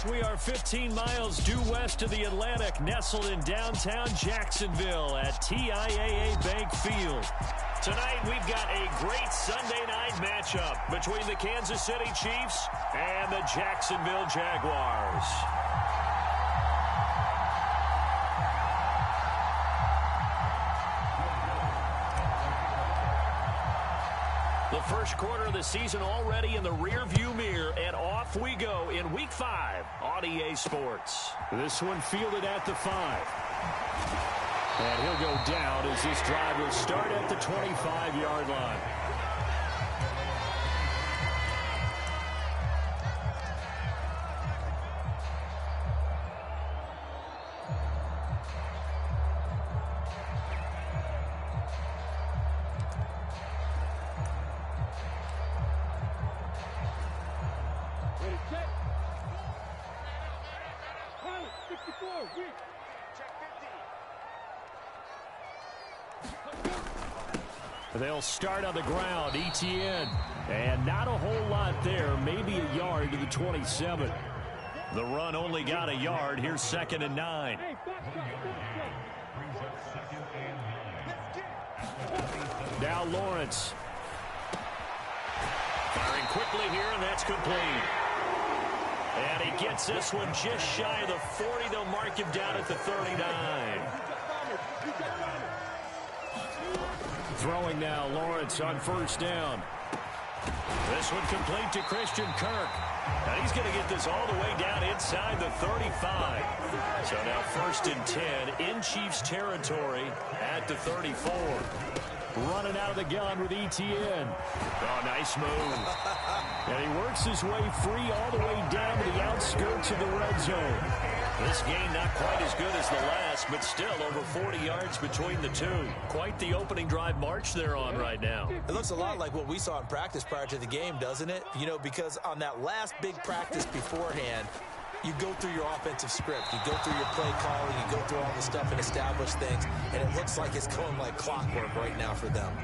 Yes, we are 15 miles due west of the Atlantic, nestled in downtown Jacksonville at TIAA Bank Field. Tonight, we've got a great Sunday night matchup between the Kansas City Chiefs and the Jacksonville Jaguars. The first quarter of the season already in the rearview mirror, and off we go in Week 5 on EA Sports. This one fielded at the 5. And he'll go down as this drive will start at the 25-yard line. They'll start on the ground, ETN. And not a whole lot there, maybe a yard to the 27. The run only got a yard. Here's 2nd and 9. Now Lawrence. Firing quickly here, and that's complete. And he gets this one just shy of the 40. They'll mark him down at the 39. Throwing now, Lawrence on 1st down. This one complete to Christian Kirk. And he's going to get this all the way down inside the 35. So now 1st and 10 in Chiefs territory at the 34. Running out of the gun with ETN. Oh, nice move. And he works his way free all the way down to the outskirts of the red zone. This game not quite as good as the last, but still over 40 yards between the two. Quite the opening drive march they're on right now. It looks a lot like what we saw in practice prior to the game, doesn't it? You know, because on that last big practice beforehand, you go through your offensive script. You go through your play calling. You go through all the stuff and establish things. And it looks like it's going like clockwork right now for them.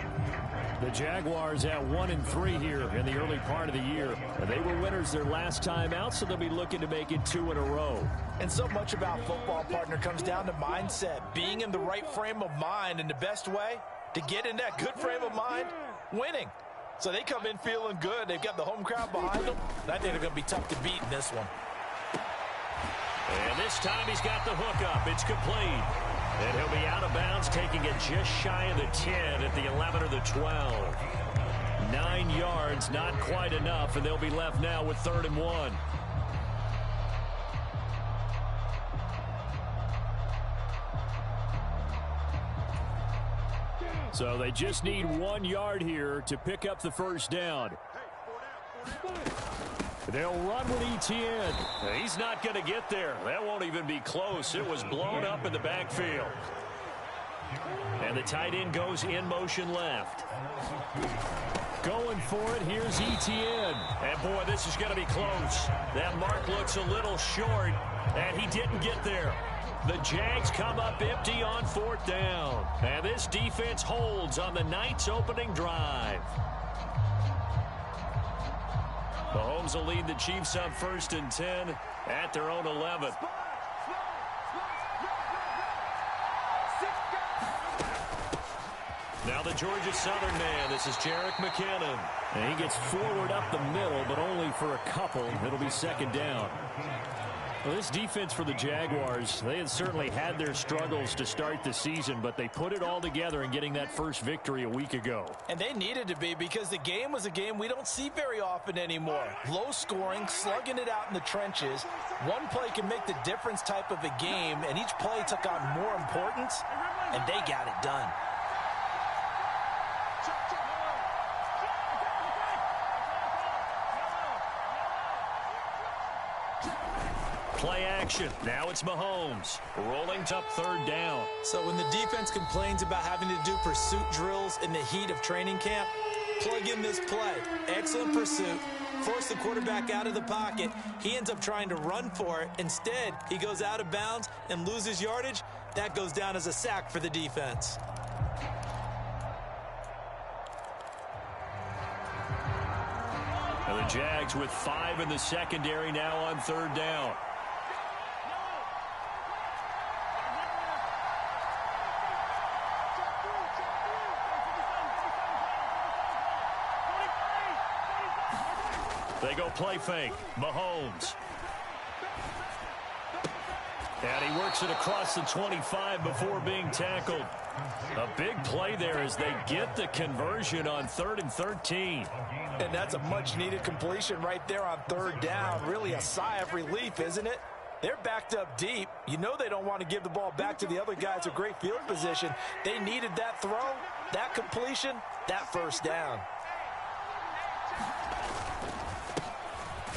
The Jaguars at 1-3 here in the early part of the year. They were winners their last time out, so they'll be looking to make it 2 in a row. And so much about football, partner, comes down to mindset. Being in the right frame of mind, and the best way to get in that good frame of mind, winning. So they come in feeling good. They've got the home crowd behind them. And I think they're going to be tough to beat in this one. And this time he's got the hook up. It's complete. And he'll be out of bounds, taking it just shy of the 10 at the 11 or the 12. 9 yards, not quite enough, and they'll be left now with 3rd and 1. So they just need 1 yard here to pick up the 1st down. They'll run with ETN. He's not going to get there. That won't even be close. It was blown up in the backfield. And the tight end goes in motion left. Going for it, here's ETN. And, boy, this is going to be close. That mark looks a little short, and he didn't get there. The Jags come up empty on 4th down. And this defense holds on the night's opening drive. Mahomes will lead the Chiefs on 1st and 10 at their own 11. Now the Georgia Southern man. This is Jerick McKinnon. And he gets forward up the middle, but only for a couple. It'll be 2nd down. Well, this defense for the Jaguars, they had certainly had their struggles to start the season, but they put it all together in getting that first victory a week ago. And they needed to be, because the game was a game we don't see very often anymore. Low scoring, slugging it out in the trenches. One play can make the difference type of a game, and each play took on more importance, and they got it done. Play action. Now it's Mahomes. Rolling up 3rd down. So when the defense complains about having to do pursuit drills in the heat of training camp, plug in this play. Excellent pursuit. Force the quarterback out of the pocket. He ends up trying to run for it. Instead, he goes out of bounds and loses yardage. That goes down as a sack for the defense. And the Jags with 5 in the secondary now on 3rd down. They go play fake. Mahomes. And he works it across the 25 before being tackled. A big play there as they get the conversion on 3rd and 13. And that's a much-needed completion right there on 3rd down. Really a sigh of relief, isn't it? They're backed up deep. You know they don't want to give the ball back to the other guys with great field position. They needed that throw, that completion, that 1st down.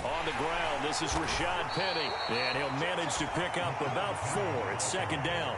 On the ground, this is Rashad Penny. And he'll manage to pick up about 4. It's 2nd down.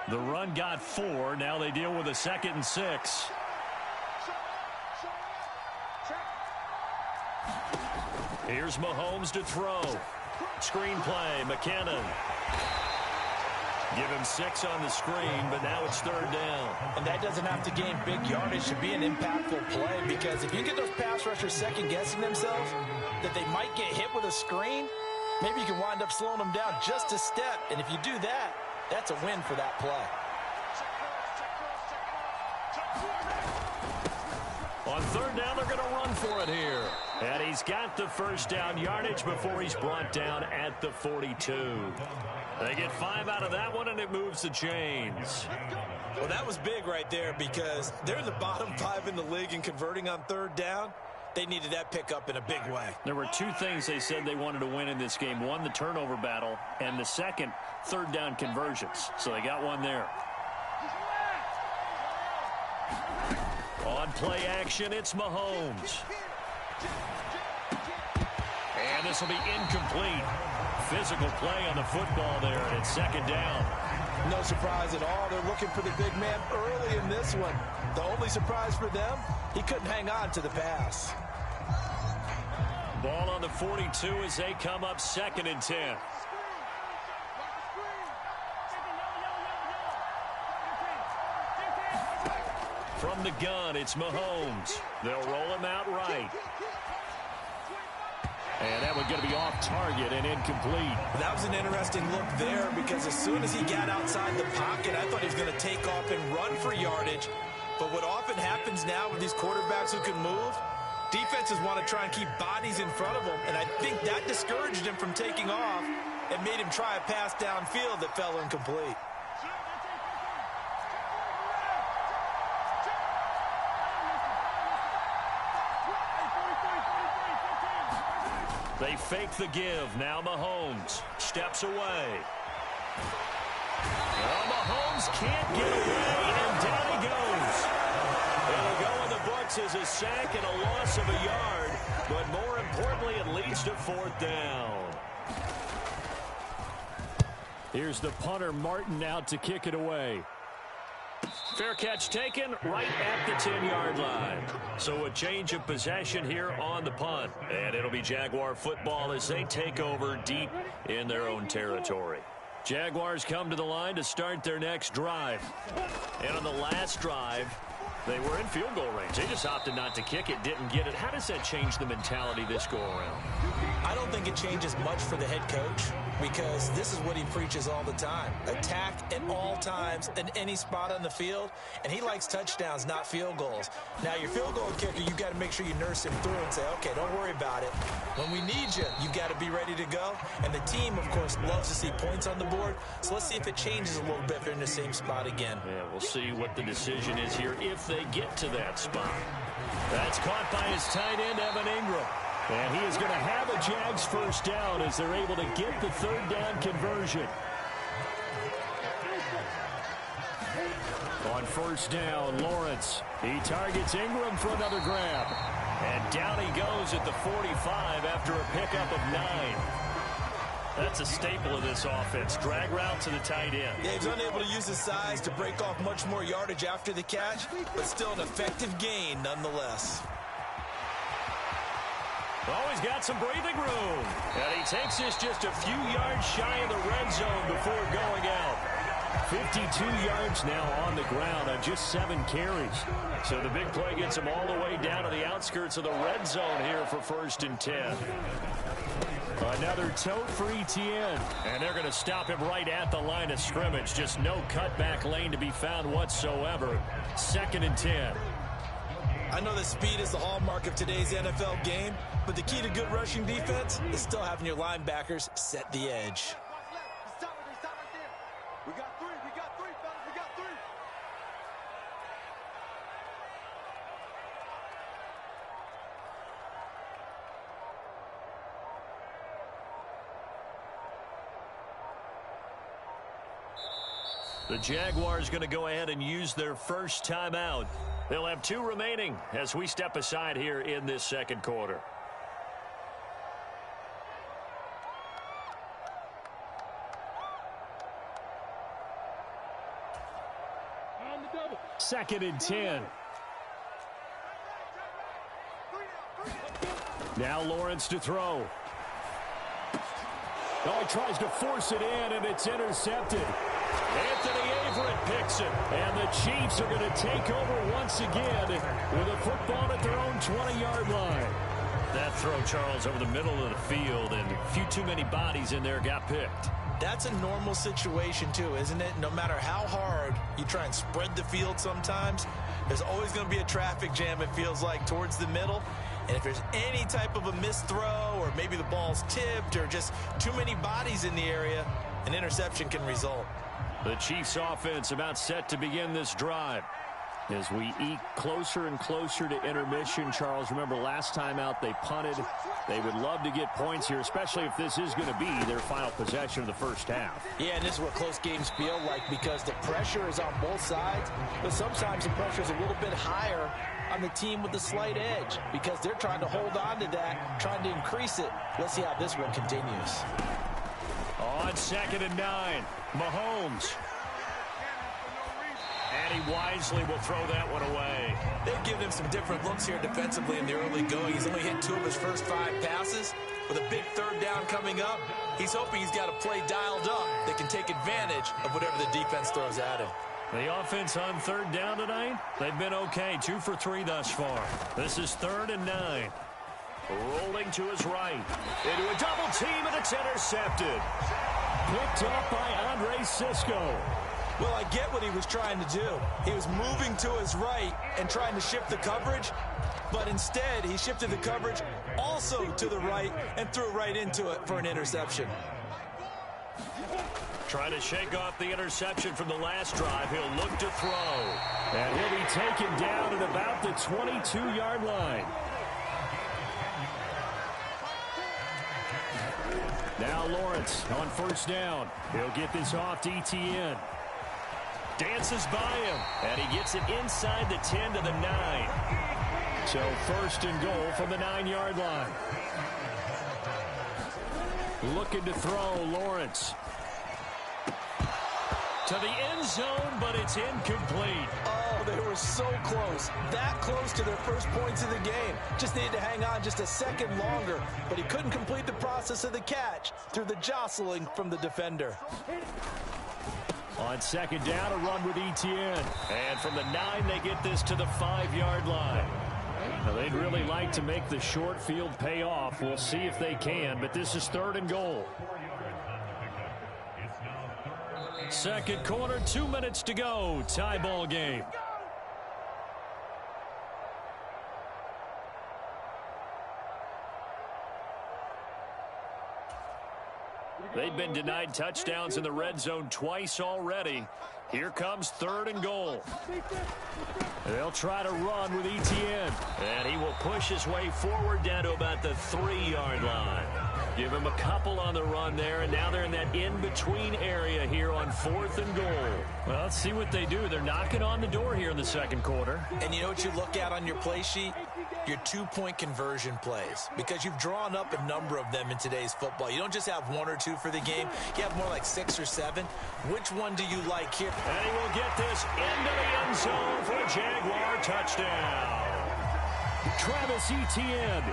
The run got 4. Now they deal with a 2nd and 6. Here's Mahomes to throw. Screen play, McKinnon. Give him 6 on the screen, but now it's 3rd down. And that doesn't have to gain big yardage to be an impactful play, because if you get those pass rushers second-guessing themselves that they might get hit with a screen, maybe you can wind up slowing them down just a step. And if you do that, that's a win for that play. On 3rd down, they're going to run for it here. And he's got the 1st down yardage before he's brought down at the 42. They get 5 out of that one, and it moves the chains. Well, that was big right there, because they're in the bottom 5 in the league in converting on 3rd down. They needed that pickup in a big way. There were 2 things they said they wanted to win in this game. One, the turnover battle, and the second, 3rd down conversions. So they got one there. On play action, it's Mahomes. And this will be incomplete. Physical play on the football there, and it's 2nd down. No surprise at all. They're looking for the big man early in this one. The only surprise for them, he couldn't hang on to the pass. Ball on the 42 as they come up 2nd and 10. From the gun, it's Mahomes. They'll roll him out right. And that one's going to be off target and incomplete. That was an interesting look there, because as soon as he got outside the pocket, I thought he was going to take off and run for yardage. But what often happens now with these quarterbacks who can move, defenses want to try and keep bodies in front of them, and I think that discouraged him from taking off and made him try a pass downfield that fell incomplete. They fake the give. Now Mahomes steps away. Well, Mahomes can't get away, and down he goes. It'll go in the books as a sack and a loss of a yard, but more importantly, it leads to 4th down. Here's the punter, Martin, out to kick it away. Fair catch taken right at the 10-yard line. So a change of possession here on the punt. And it'll be Jaguar football as they take over deep in their own territory. Jaguars come to the line to start their next drive. And on the last drive, they were in field goal range. They just opted not to kick it, didn't get it. How does that change the mentality this go-around? I don't think it changes much for the head coach, because this is what he preaches all the time. Attack at all times in any spot on the field, and he likes touchdowns, not field goals. Now, your field goal kicker, you've got to make sure you nurse him through and say, okay, don't worry about it. When we need you, you've got to be ready to go. And the team, of course, loves to see points on the board, so let's see if it changes a little bit if they're in the same spot again. Yeah, we'll see what the decision is here if they they get to that spot. That's caught by his tight end, Evan Ingram. And he is going to have a Jags first down as they're able to get the third down conversion. On first down, Lawrence. He targets Ingram for another grab. And down he goes at the 45 after a pickup of 9. That's a staple of this offense. Drag route to the tight end. Yeah, he's unable to use his size to break off much more yardage after the catch, but still an effective gain nonetheless. Always got some breathing room. And he takes this just a few yards shy of the red zone before going out. 52 yards now on the ground on just 7 carries. So the big play gets him all the way down to the outskirts of the red zone here for 1st and 10. Another tote for Etienne. And they're going to stop him right at the line of scrimmage. Just no cutback lane to be found whatsoever. 2nd and 10. I know that speed is the hallmark of today's NFL game, but the key to good rushing defense is still having your linebackers set the edge. We got three, fellas, we got three. The Jaguars going to go ahead and use their first timeout. They'll have 2 remaining as we step aside here in this second quarter. Second and 10. Now Lawrence to throw. Oh, he tries to force it in, and it's intercepted. Anthony Averett picks it, and the Chiefs are going to take over once again with a football at their own 20-yard line. That throw, Charles, over the middle of the field, and a few too many bodies in there got picked. That's a normal situation, too, isn't it? No matter how hard you try and spread the field sometimes, there's always going to be a traffic jam, it feels like, towards the middle. And if there's any type of a missed throw or maybe the ball's tipped or just too many bodies in the area, an interception can result. The Chiefs offense about set to begin this drive. As we eke closer and closer to intermission, Charles, remember last time out they punted. They would love to get points here, especially if this is going to be their final possession of the first half. Yeah, and this is what close games feel like because the pressure is on both sides, but sometimes the pressure is a little bit higher on the team with the slight edge because they're trying to hold on to that, trying to increase it. Let's see how this one continues. On 2nd and 9, Mahomes. And he wisely will throw that one away. They've given him some different looks here defensively in the early going. He's only hit 2 of his first 5 passes. With a big third down coming up, he's hoping he's got a play dialed up that can take advantage of whatever the defense throws at him. The offense on 3rd down tonight, they've been okay. 2 for 3 thus far. This is 3rd and 9. Rolling to his right. Into a double team, and it's intercepted. Picked up by Andre Cisco. Well, I get what he was trying to do. He was moving to his right and trying to shift the coverage, but instead he shifted the coverage also to the right and threw right into it for an interception. Trying to shake off the interception from the last drive. He'll look to throw. And he'll be taken down at about the 22-yard line. Now Lawrence on 1st down. He'll get this off to Etienne. Dances by him, and he gets it inside the 10 to the 9. So 1st and goal from the 9-yard line. Looking to throw, Lawrence. To the end zone, but it's incomplete. Oh, they were so close. That close to their first points of the game. Just needed to hang on just a second longer, but he couldn't complete the process of the catch through the jostling from the defender. On 2nd down, a run with Etienne. And from the 9, they get this to the 5-yard line. Now, they'd really like to make the short field pay off. We'll see if they can, but this is 3rd and goal. Second quarter, 2 minutes to go. Tie ball game. They've been denied touchdowns in the red zone twice already. Here comes 3rd and goal. They'll try to run with Etienne. And he will push his way forward down to about the 3-yard line. Give him a couple on the run there, and now they're in that in-between area here on 4th and goal. Well, let's see what they do. They're knocking on the door here in the second quarter. And you know what you look at on your play sheet? Your 2-point conversion plays, because you've drawn up a number of them in today's football. You don't just have 1 or 2 for the game. You have more like 6 or 7. Which one do you like here? And he will get this into the end zone for a Jaguar touchdown. Travis Etienne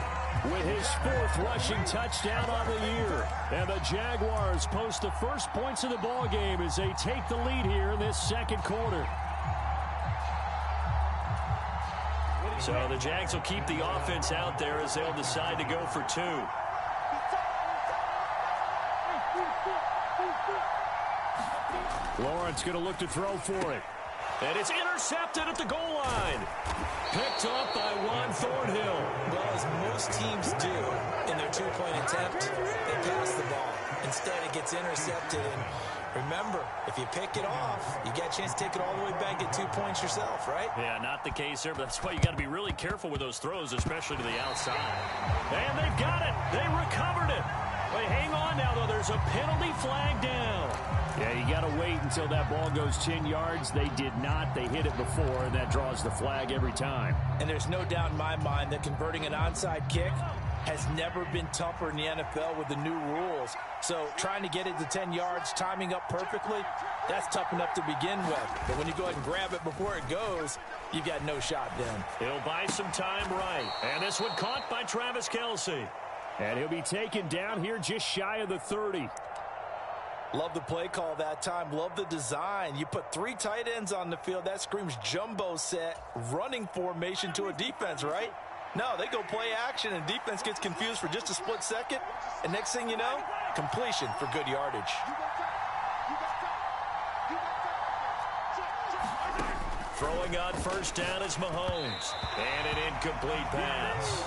with his 4th rushing touchdown on the year. And the Jaguars post the first points of the ball game as they take the lead here in this second quarter. So the Jags will keep the offense out there as they'll decide to go for 2. Lawrence going to look to throw for it. And it's intercepted at the goal line. Picked up by Juan Thornhill. Well, as most teams do in their 2-point attempt, they pass the ball. Instead, it gets intercepted. And remember, if you pick it off, you get a chance to take it all the way back, get 2 points yourself, right? Yeah, not the case there, but that's why you got to be really careful with those throws, especially to the outside. And they've got it. They recovered it. But hang on now, though. There's a penalty flag down. Yeah, you got to wait until that ball goes 10 yards. They did not. They hit it before, and that draws the flag every time. And there's no doubt in my mind that converting an onside kick has never been tougher in the NFL with the new rules. So trying to get it to 10 yards, timing up perfectly, that's tough enough to begin with. But when you go ahead and grab it before it goes, you've got no shot then. He'll buy some time right. And this one caught by Travis Kelce. And he'll be taken down here just shy of the 30. Love the play call that time. Love the design. You put 3 tight ends on the field. That screams jumbo set, running formation to a defense, right? No, they go play action, and defense gets confused for just a split second. And next thing you know, completion for good yardage. Throwing on first down is Mahomes. And an incomplete pass.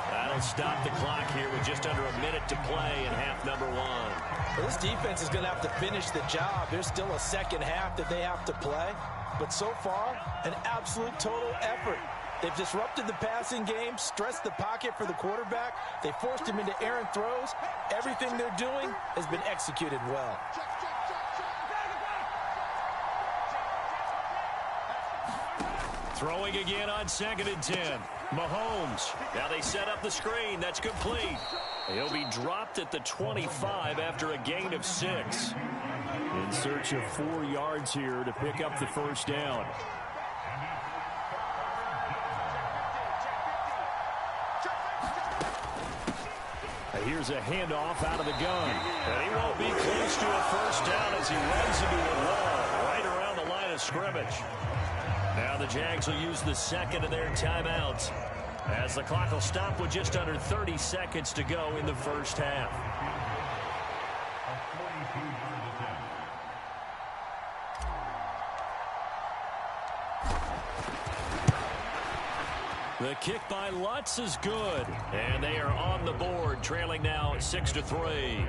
That'll stop the clock here with just under a minute to play in half number 1. Well, this defense is going to have to finish the job. There's still a second half that they have to play. But so far, an absolute total effort. They've disrupted the passing game, stressed the pocket for the quarterback. They forced him into errant throws. Everything they're doing has been executed well. Throwing again on 2nd and 10. Mahomes. Now they set up the screen. That's complete. He'll be dropped at the 25 after a gain of 6. In search of 4 yards here to pick up the first down. Here's a handoff out of the gun. And he won't be close to a first down as he runs into a wall right around the line of scrimmage. Now the Jags will use the second of their timeouts as the clock will stop with just under 30 seconds to go in the first half. The kick by Lutz is good. And they are on the board, trailing now 6-3.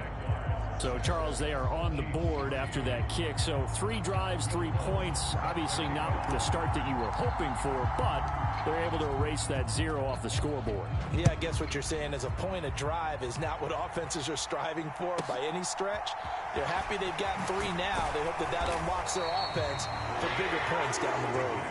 So, Charles, they are on the board after that kick. So 3 drives, 3 points. Obviously not the start that you were hoping for, but they're able to erase that 0 off the scoreboard. Yeah, I guess what you're saying is a point of drive is not what offenses are striving for by any stretch. They're happy they've got 3 now. They hope that that unlocks their offense for bigger points down the road.